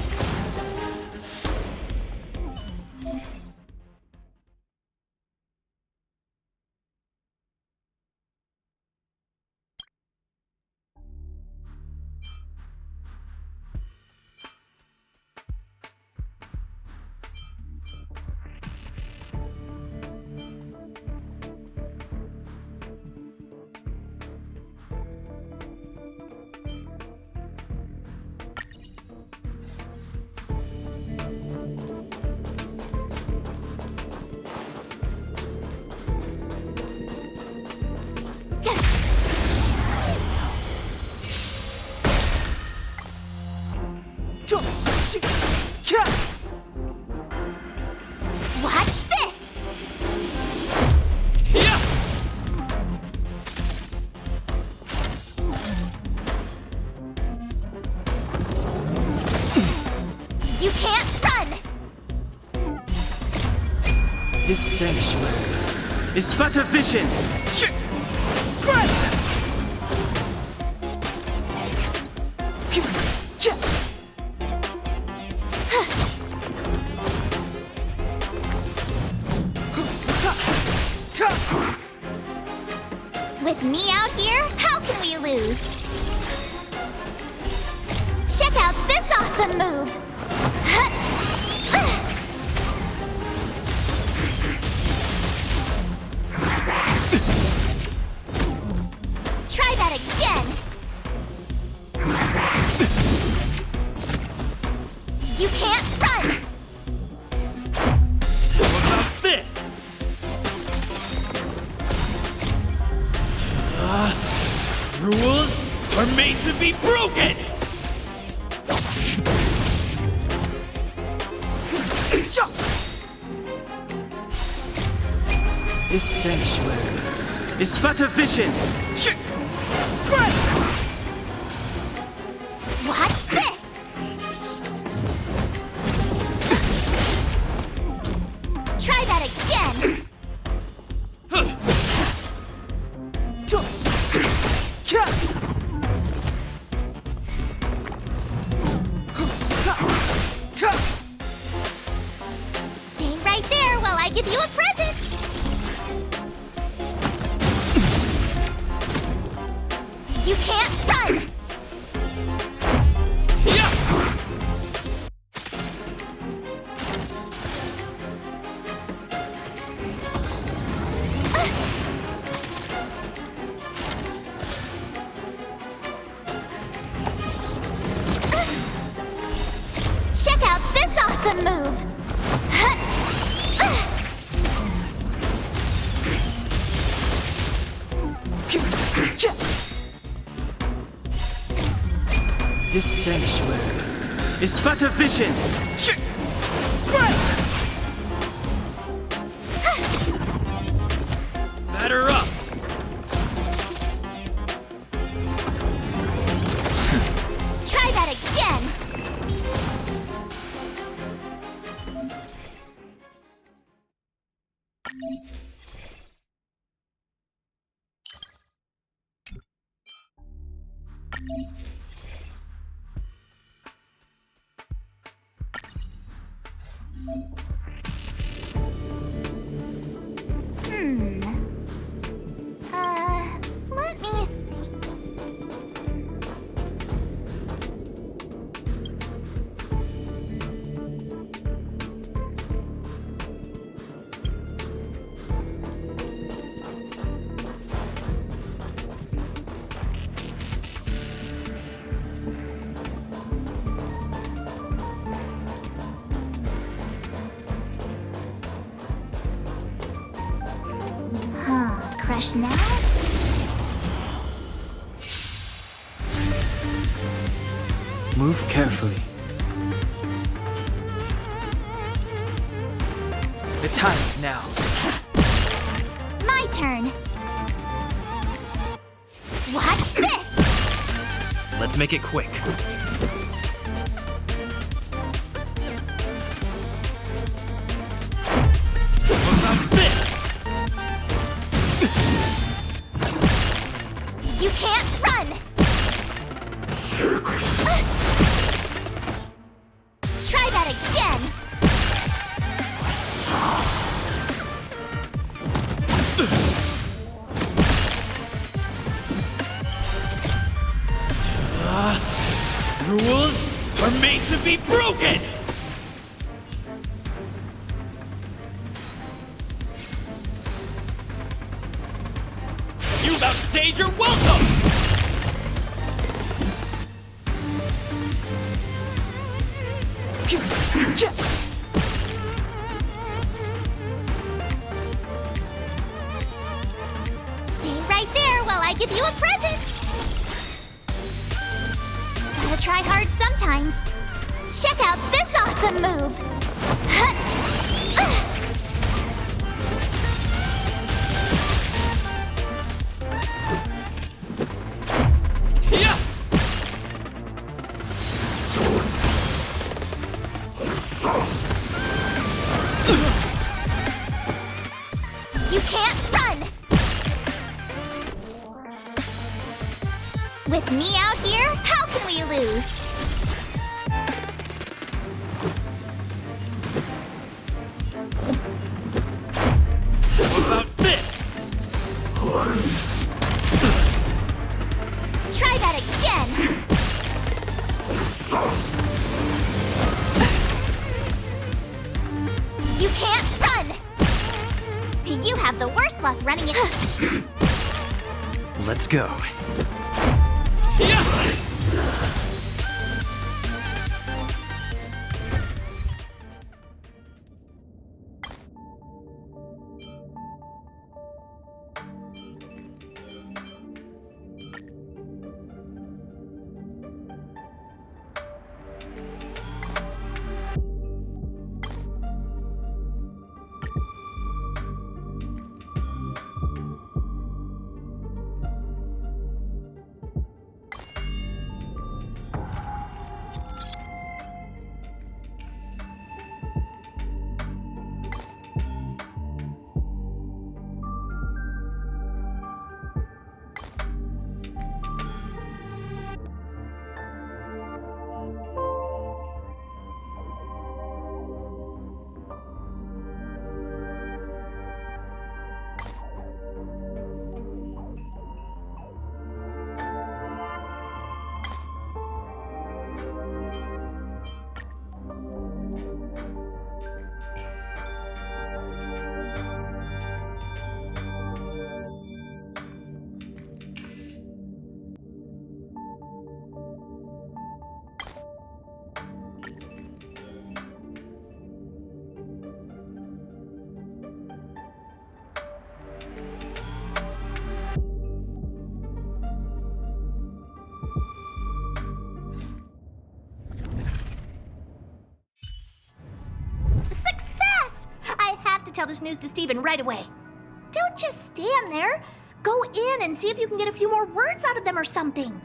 Watch this!
Yeah!
You can't run!
This sanctuary is but a vision.
With me out here, how can we lose? Check out this awesome move! Try that again! You can't run!
How about this? Rules are made to be broken!
This sanctuary is but a vision.
Watch this! Try that again! Stay right there while I give you a present! You can't run!
Yeah!
Check out this awesome move!
This sanctuary is but a vision.
Batter up!
Try that again! Let me see. Hush now.
Move carefully. The time is now.
My turn. Watch this!
Let's make it quick. What about this?
You can't run! Try that again!
Rules are made to be broken! You've outstayed your welcome!
Stay right there while I give you a present! Gotta try hard sometimes. Check out this awesome move!
Yeah!
You can't run! With me out here, how can we lose?
What about this?
Try that again! You can't run! You have the worst luck running it.
Let's go. Yeah!
Success! I have to tell this news to Steven right away. Don't just stand there. Go in and see if you can get a few more words out of them or something.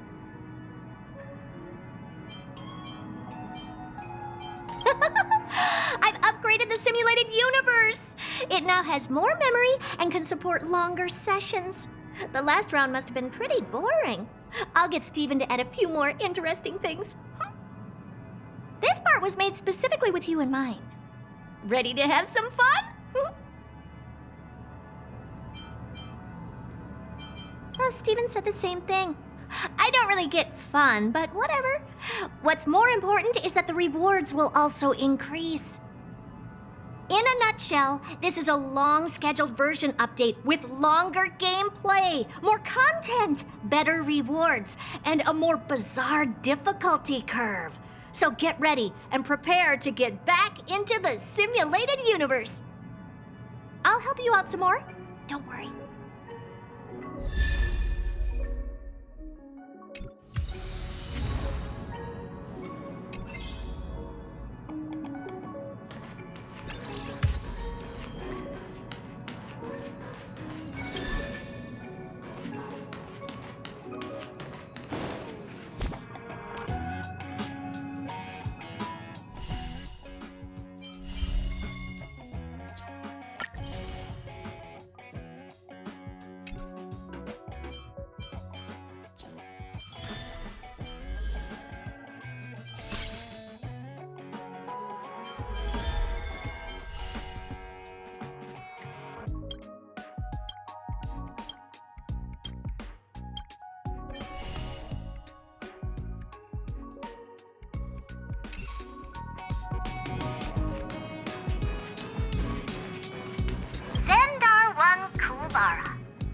I've upgraded the simulated universe. It now has more memory and can support longer sessions. The last round must have been pretty boring. I'll get Steven to add a few more interesting things. This part was made specifically with you in mind. Ready to have some fun? Well, Steven said the same thing. I don't really get fun, but whatever. What's more important is that the rewards will also increase. In a nutshell, this is a long-scheduled version update with longer gameplay, more content, better rewards, and a more bizarre difficulty curve. So get ready and prepare to get back into the simulated universe. I'll help you out some more. Don't worry.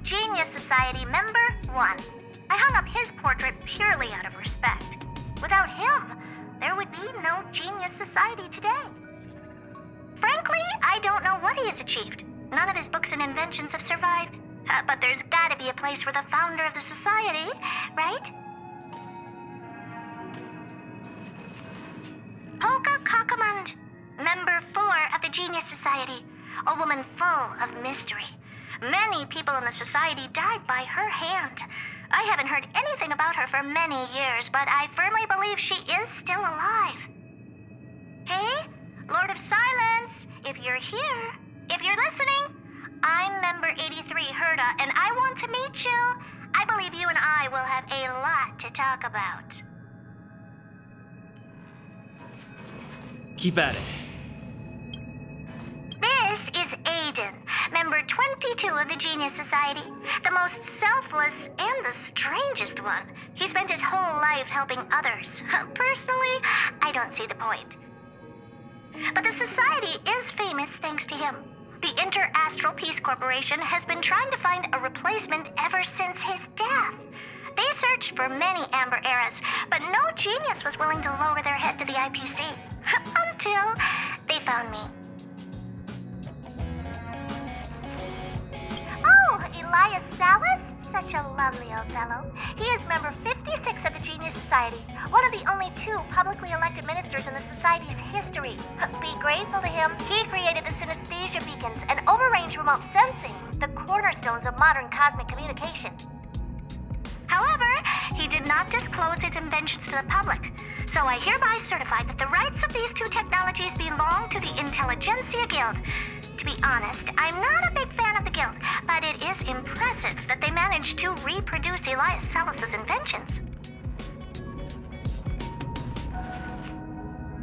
Genius Society Member 1. I hung up his portrait purely out of respect. Without him, there would be no Genius Society today. Frankly, I don't know what he has achieved. None of his books and inventions have survived. But there's gotta be a place for the founder of the society, right? Polka Kakamund, Member 4 of the Genius Society. A woman full of mystery. Many people in the society died by her hand. I haven't heard anything about her for many years, but I firmly believe she is still alive. Hey, Lord of Silence, if you're here, if you're listening, I'm Member 83 Herta, and I want to meet you. I believe you and I will have a lot to talk about.
Keep at it.
This is Aiden, Member 22 of the Genius Society. The most selfless and the strangest one. He spent his whole life helping others. Personally, I don't see the point. But the society is famous thanks to him. The Inter-Astral Peace Corporation has been trying to find a replacement ever since his death. They searched for many Amber Eras, but no genius was willing to lower their head to the IPC. Until they found me. Oh, Elias Salas? Such a lovely old fellow. He is Member 56 of the Genius Society, one of the only 2 publicly elected ministers in the Society's history. Be grateful to him. He created the synesthesia beacons and overrange remote sensing, the cornerstones of modern cosmic communication. However, he did not disclose his inventions to the public, so I hereby certify that the rights of these 2 technologies belong to the Intelligentsia Guild. To be honest, I'm not a big fan of the guild, but it is impressive that they managed to reproduce Elias Salas's inventions.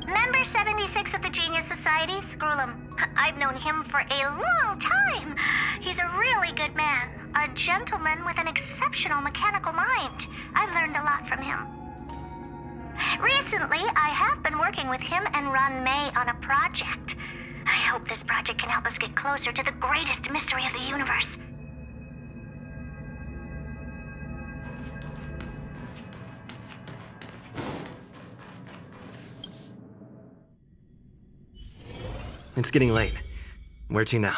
Member 76 of the Genius Society, Screwlum. I've known him for a long time. He's a really good man, a gentleman with an exceptional mechanical mind. I've learned a lot from him. Recently, I have been working with him and Ron May on a project. I hope this project can help us get closer to the greatest mystery of the universe.
It's getting late. Where to now?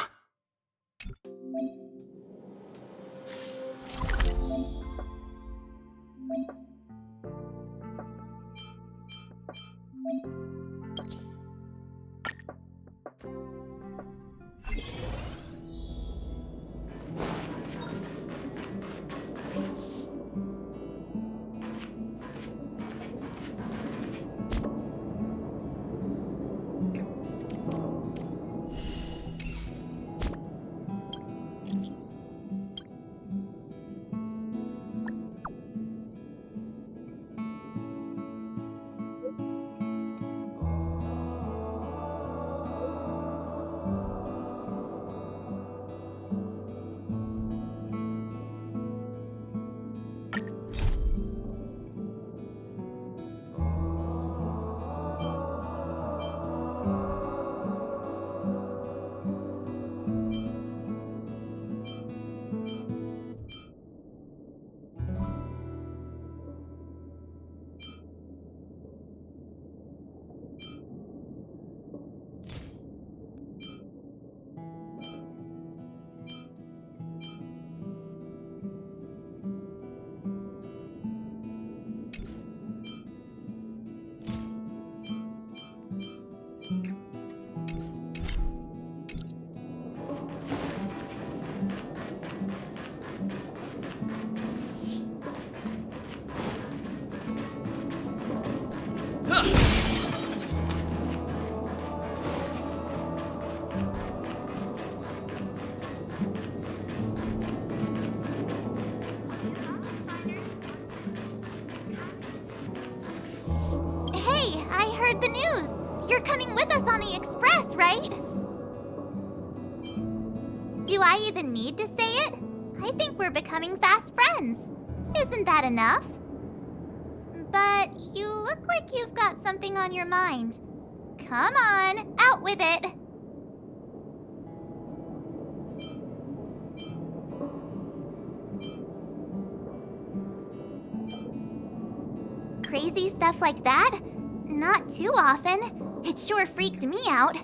You're coming with us on the express, right? Do I even need to say it? I think we're becoming fast friends. Isn't that enough? But you look like you've got something on your mind. Come on, out with it. Crazy stuff like that? Not too often. It sure freaked me out.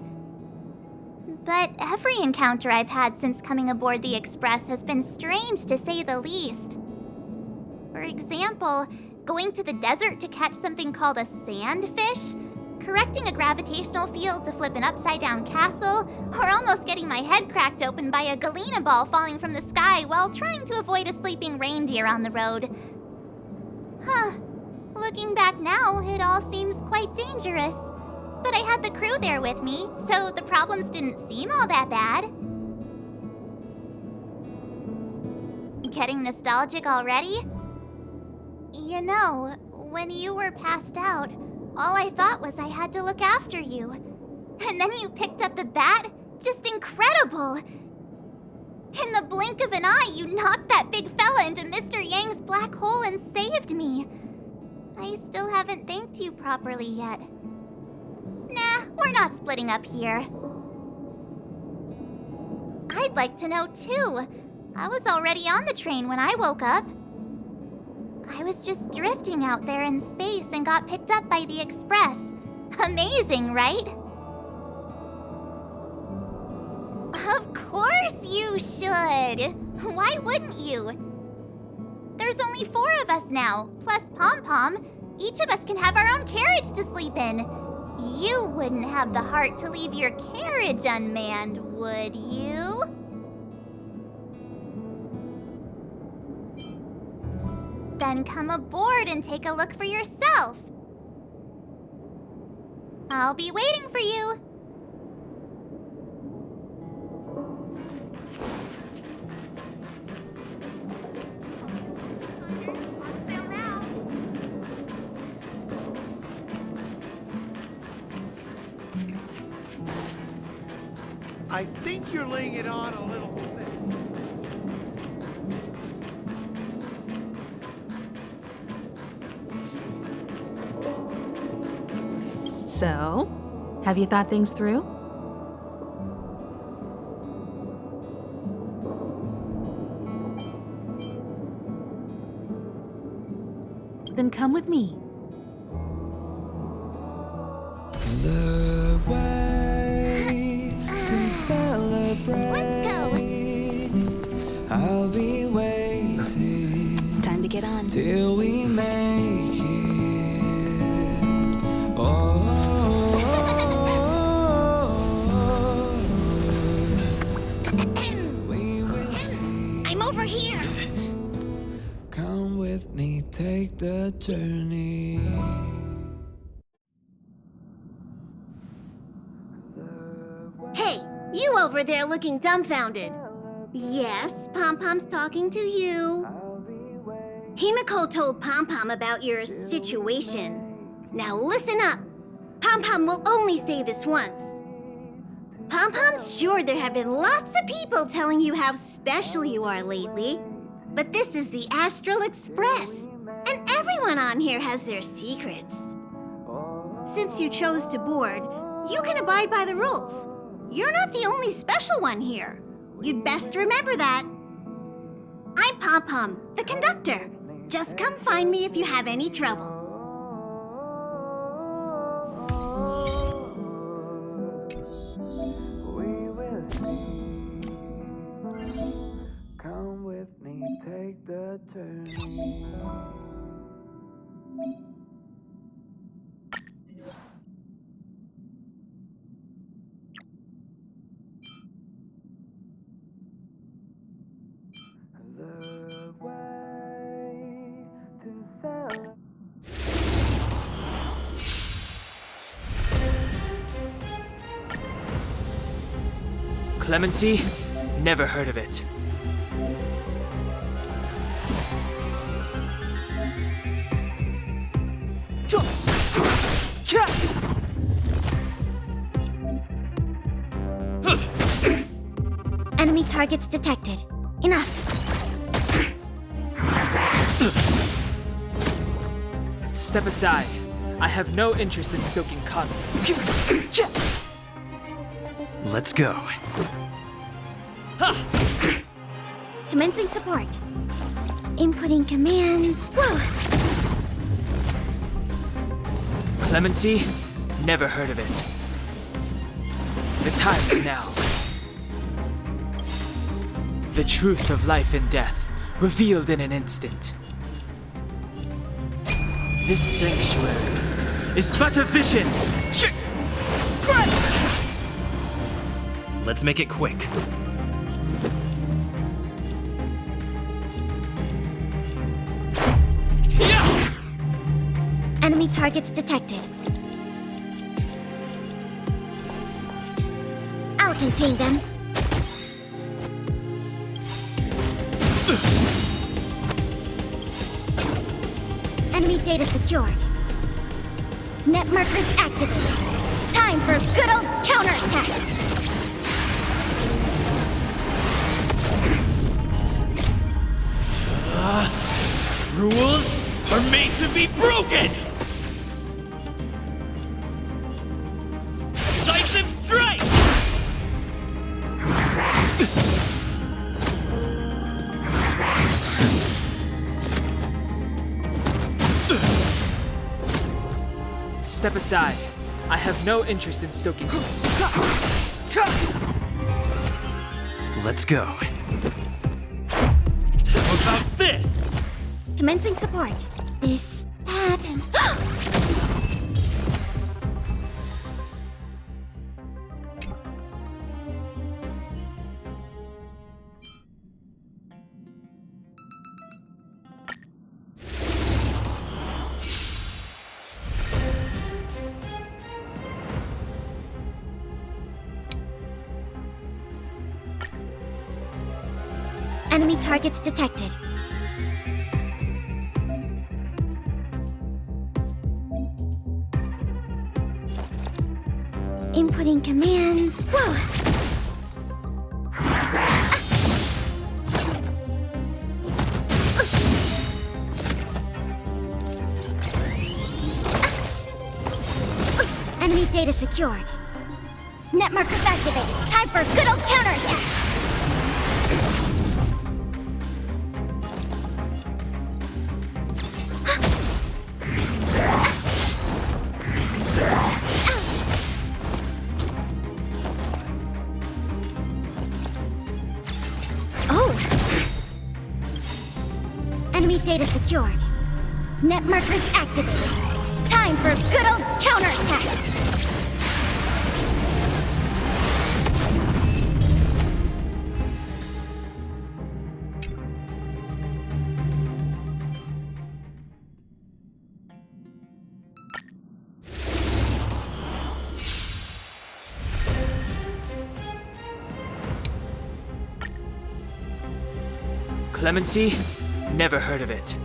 But every encounter I've had since coming aboard the Express has been strange to say the least. For example, going to the desert to catch something called a sandfish, correcting a gravitational field to flip an upside-down castle, or almost getting my head cracked open by a galena ball falling from the sky while trying to avoid a sleeping reindeer on the road. Huh. Looking back now, it all seems quite dangerous. But I had the crew there with me, so the problems didn't seem all that bad. Getting nostalgic already? You know, when you were passed out, all I thought was I had to look after you. And then you picked up the bat? Just incredible! In the blink of an eye, you knocked that big fella into Mr. Yang's black hole and saved me. I still haven't thanked you properly yet. Nah, we're not splitting up here. I'd like to know too. I was already on the train when I woke up. I was just drifting out there in space and got picked up by the Express. Amazing, right? Of course you should! Why wouldn't you? There's only 4 of us now, plus Pom-Pom. Each of us can have our own carriage to sleep in. You wouldn't have the heart to leave your carriage unmanned, would you? Then come aboard and take a look for yourself. I'll be waiting for you.
I think you're laying it on a little thick.
So, have you thought things through? Then come with me.
The way to celebrate.
Let's go.
I'll be waiting.
Time to get on.
Till we make it. Oh, we will see.
I'm over here.
Come with me, take the journey.
Hey, you over there looking dumbfounded. Yes, Pom-Pom's talking to you. Himiko told Pom-Pom about your situation. Now listen up. Pom-Pom will only say this once. Pom-Pom's sure there have been lots of people telling you how special you are lately. But this is the Astral Express, and everyone on here has their secrets. Since you chose to board, you can abide by the rules. You're not the only special one here. You'd best remember that. I'm Pom-Pom, the conductor. Just come find me if you have any trouble.
We will see. Come with me, take the journey. The way to celebrate.
Clemency? Never heard of it.
Enemy targets detected. Enough.
Step aside. I have no interest in stoking conflict.
Let's go.
Commencing support. Inputting commands. Whoa!
Clemency? Never heard of it. The time is now. The truth of life and death, revealed in an instant. This sanctuary is but a vision!
Let's make it quick.
Enemy targets detected. I'll contain them. Enemy data secured. Net markers activated. Time for good old counterattack.
Rules are made to be broken! Decisive strike!
Step aside. I have no interest in stoking.
Let's go.
How about this?
Commencing support. This, that, and... Enemy targets detected. Inputting commands. Whoa! Enemy data secured. Net markers activated. Time for a good old counterattack. Enemy data secured. Net markers activated. Time for a good old counterattack.
Clemency? Never heard of it.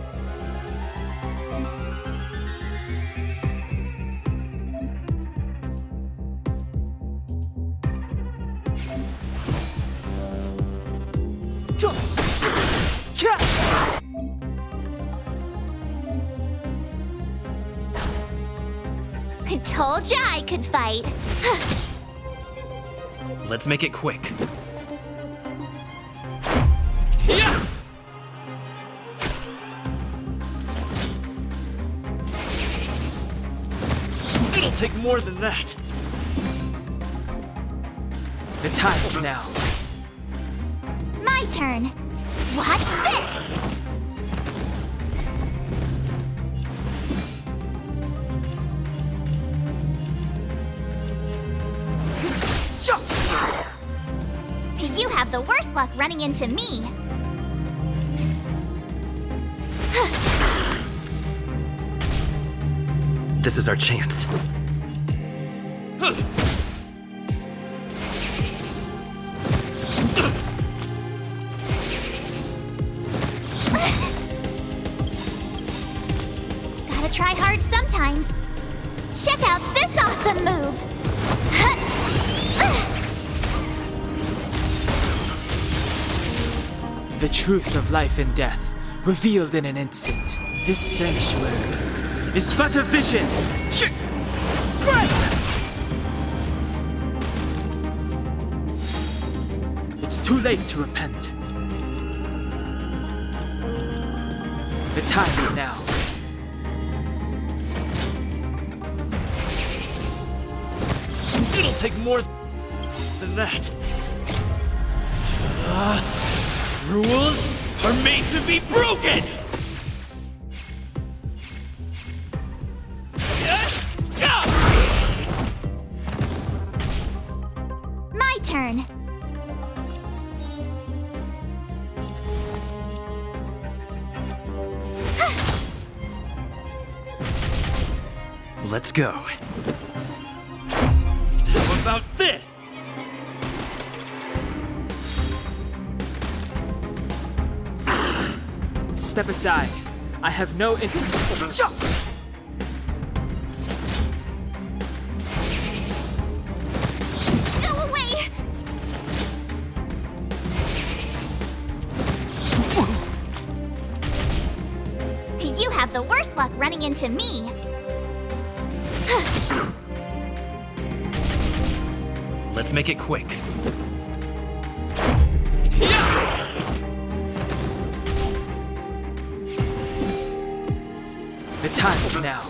I told ya I could fight.
Let's make it quick. It'll take more than that.
The time is now.
My turn. Watch this! You have the worst luck running into me.
This is our chance.
Gotta try hard sometimes. Check out this awesome move!
The truth of life and death, revealed in an instant. This sanctuary is but a vision. It's too late to repent. The time is now.
It'll take more than that. Rules are made to be broken!
My turn.
Let's go. How about this?
Step aside. I have no interest.
Go away! You have the worst luck running into me.
Let's make it quick.
The time is now.